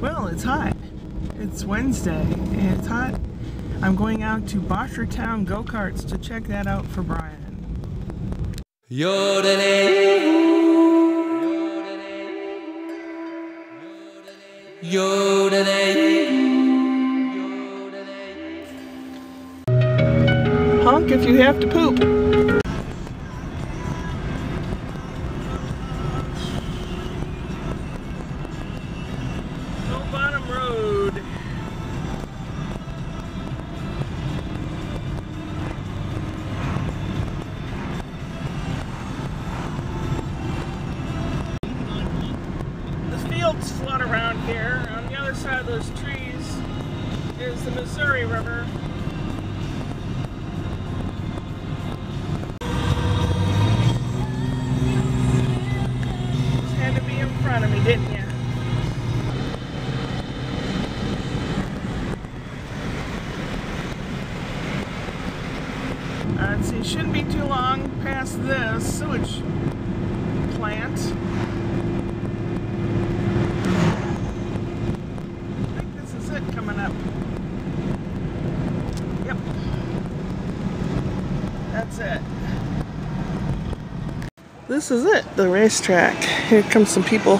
Well, it's hot. It's Wednesday and it's hot. I'm going out to Boshertown Go-Karts to check that out for Brian. Honk if you have to poop. Bottom Road. The fields flood around here. On the other side of those trees is the Missouri River. Just had to be in front of me, didn't you? Let's see, shouldn't be too long past this sewage plant. I think this is it coming up. Yep. That's it. This is it, the racetrack. Here come some people.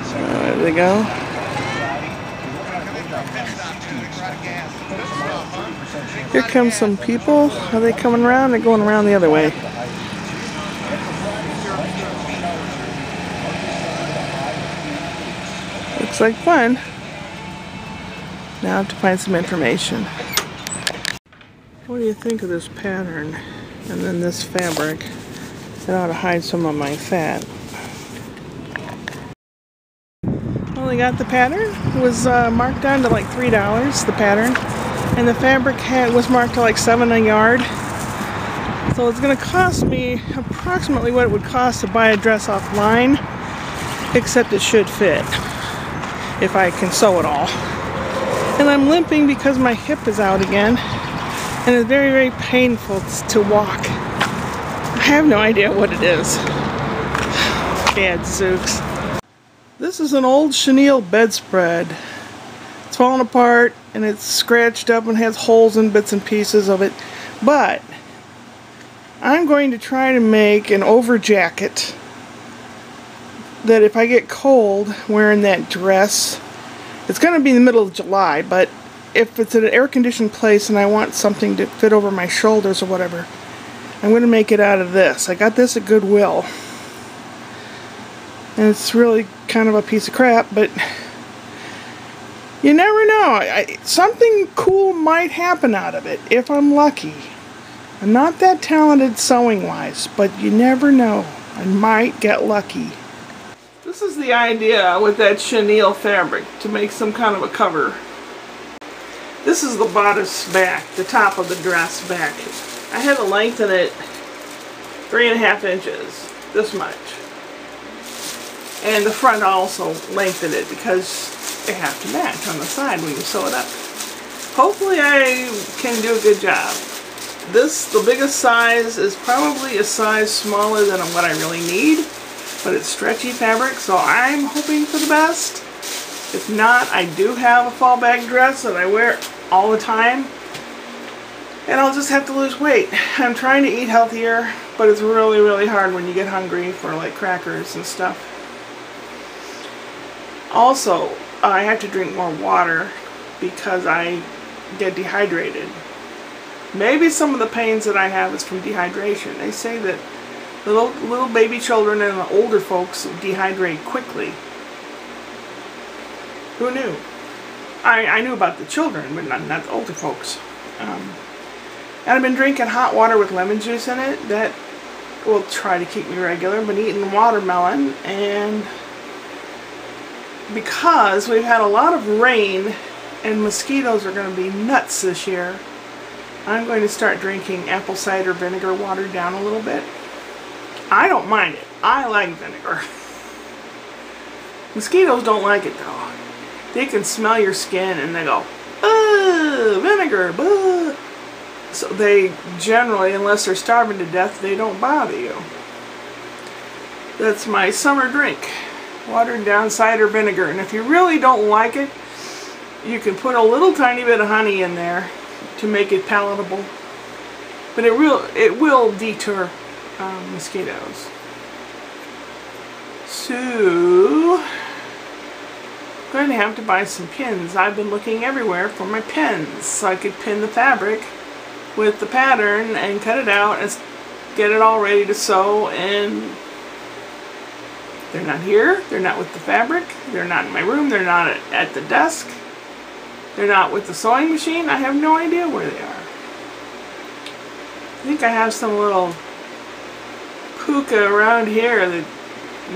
There they go. Here come some people. Are they coming around? They're going around the other way. Looks like fun. Now I have to find some information. What do you think of this pattern? And then this fabric. It ought to hide some of my fat. Well, they got the pattern. It was marked down to like $3, the pattern. And the fabric was marked to like $7 a yard. So it's going to cost me approximately what it would cost to buy a dress offline, except it should fit if I can sew it all. And I'm limping because my hip is out again, and it's very, very painful to walk. I have no idea what it is. Gadzooks. This is an old chenille bedspread. It's falling apart and it's scratched up and has holes in bits and pieces of it. But I'm going to try to make an over jacket that if I get cold wearing that dress, it's going to be in the middle of July, but if it's at an air-conditioned place and I want something to fit over my shoulders or whatever, I'm going to make it out of this. I got this at Goodwill. And it's really kind of a piece of crap, but you never know. Something cool might happen out of it if I'm lucky. I'm not that talented sewing-wise, but you never know. I might get lucky. This is the idea with that chenille fabric, to make some kind of a cover. This is the bodice back, the top of the dress back. I had to lengthen it 3.5 inches, this much. And the front also lengthened it because they have to match on the side when you sew it up. Hopefully I can do a good job. The biggest size is probably a size smaller than what I really need, but it's stretchy fabric, so I'm hoping for the best. If not, I do have a fallback dress that I wear all the time, and I'll just have to lose weight. I'm trying to eat healthier, but it's really, really hard when you get hungry for like crackers and stuff. Also, I have to drink more water because I get dehydrated. Maybe some of the pains that I have is from dehydration. They say that little baby children and the older folks dehydrate quickly. Who knew? I knew about the children, but not the older folks. And I've been drinking hot water with lemon juice in it. That will try to keep me regular. Been eating watermelon, and because we've had a lot of rain and mosquitoes are going to be nuts this year, I'm going to start drinking apple cider vinegar watered down a little bit. I don't mind it. I like vinegar. Mosquitoes don't like it though. They can smell your skin and they go, "Ugh, vinegar, buh." So they generally, unless they're starving to death, they don't bother you. That's my summer drink. Watered down cider vinegar. And if you really don't like it, you can put a little tiny bit of honey in there to make it palatable. But it will deter mosquitoes. So, I'm going to have to buy some pins. I've been looking everywhere for my pins so I could pin the fabric with the pattern and cut it out and get it all ready to sew. And they're not here, they're not with the fabric, they're not in my room, they're not at the desk, they're not with the sewing machine. I have no idea where they are. I think I have some little puka around here that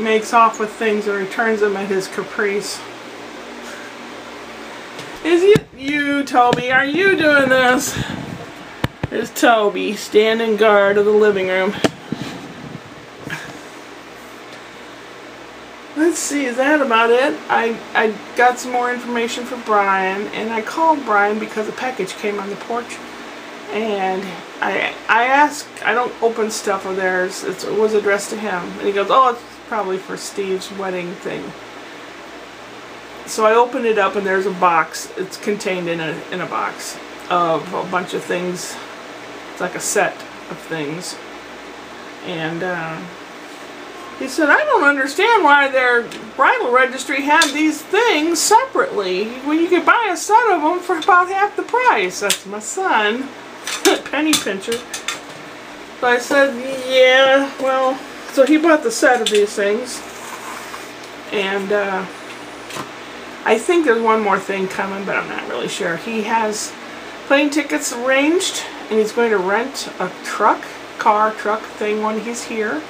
makes off with things and returns them at his caprice. Is it you, Toby? Are you doing this? There's Toby standing guard of the living room. Let's see, is that about it? I got some more information for Brian, and I called Brian because a package came on the porch. And I asked, I don't open stuff of theirs, it was addressed to him. And he goes, oh, it's probably for Steve's wedding thing. So I opened it up and there's a box. It's contained in a box of a bunch of things. It's like a set of things. And he said, I don't understand why their bridal registry had these things separately when you could buy a set of them for about half the price. That's my son, penny pincher. So I said, yeah, well, so he bought the set of these things. And I think there's one more thing coming, but I'm not really sure. He has plane tickets arranged, and he's going to rent a truck thing when he's here,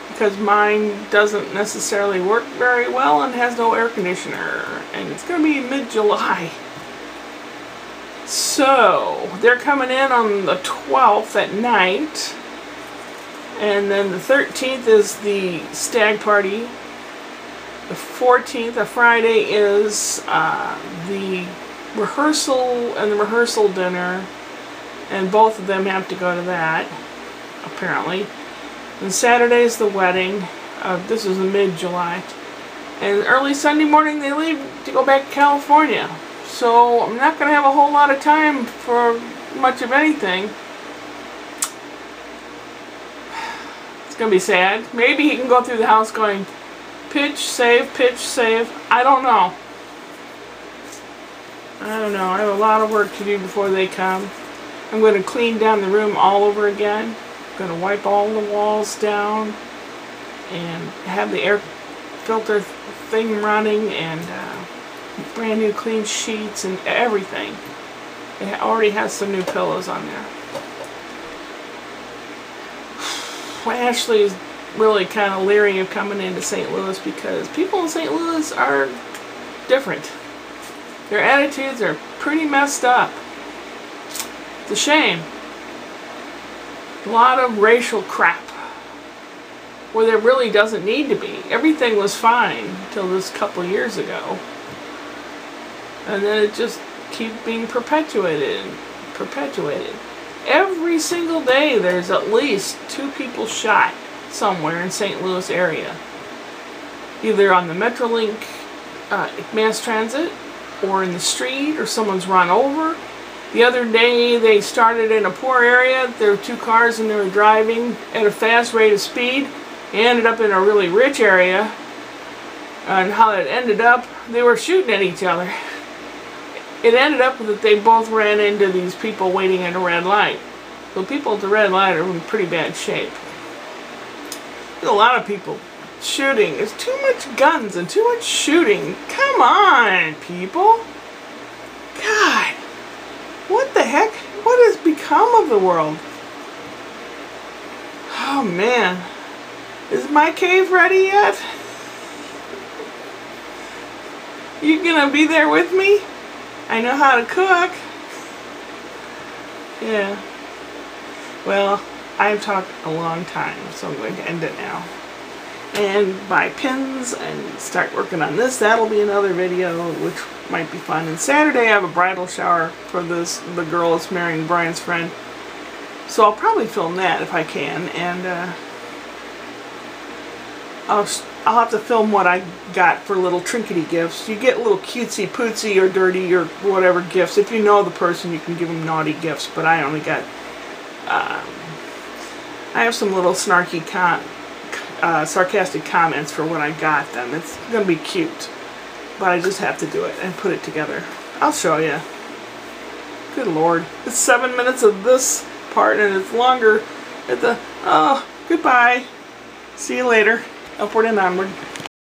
because mine doesn't necessarily work very well and has no air conditioner, and it's going to be mid-July. So they're coming in on the 12th at night, and then the 13th is the stag party. The 14th, a Friday, is the rehearsal and the rehearsal dinner, and both of them have to go to that, apparently. And Saturday's the wedding. This is mid-July. And early Sunday morning they leave to go back to California. So I'm not going to have a whole lot of time for much of anything. It's going to be sad. Maybe he can go through the house going, pitch, save, pitch, save. I don't know. I don't know. I have a lot of work to do before they come. I'm going to clean down the room all over again. I'm going to wipe all the walls down and have the air filter thing running, and brand new clean sheets and everything. It already has some new pillows on there. Ashley is really kind of leery of coming into St. Louis because people in St. Louis are different. Their attitudes are pretty messed up. It's a shame. A lot of racial crap where there really doesn't need to be. Everything was fine until this couple years ago. And then it just keeps being perpetuated and perpetuated. Every single day there's at least 2 people shot somewhere in St. Louis area. Either on the Metrolink mass transit, or in the street, or someone's run over. The other day they started in a poor area. There were 2 cars and they were driving at a fast rate of speed. They ended up in a really rich area. And how it ended up, they were shooting at each other. It ended up that they both ran into these people waiting at a red light. The people at the red light are in pretty bad shape. There's a lot of people shooting. There's too much guns and too much shooting. Come on, people. God. What the heck? What has become of the world? Oh man. Is my cave ready yet? You gonna be there with me? I know how to cook. Yeah. Well, I've talked a long time, so I'm going to end it now. And buy pins and start working on this. That'll be another video, which might be fun. And Saturday I have a bridal shower for the girl that's marrying Brian's friend. So I'll probably film that if I can. And I'll I'll have to film what I got for little trinkety gifts. You get little cutesy pootsy or dirty or whatever gifts. If you know the person, you can give them naughty gifts, but I only got, I have some little snarky, sarcastic comments for what I got them. It's going to be cute, but I just have to do it and put it together. I'll show you. Good Lord. It's 7 minutes of this part, and it's longer at the, oh, goodbye. See you later. Upward and onward.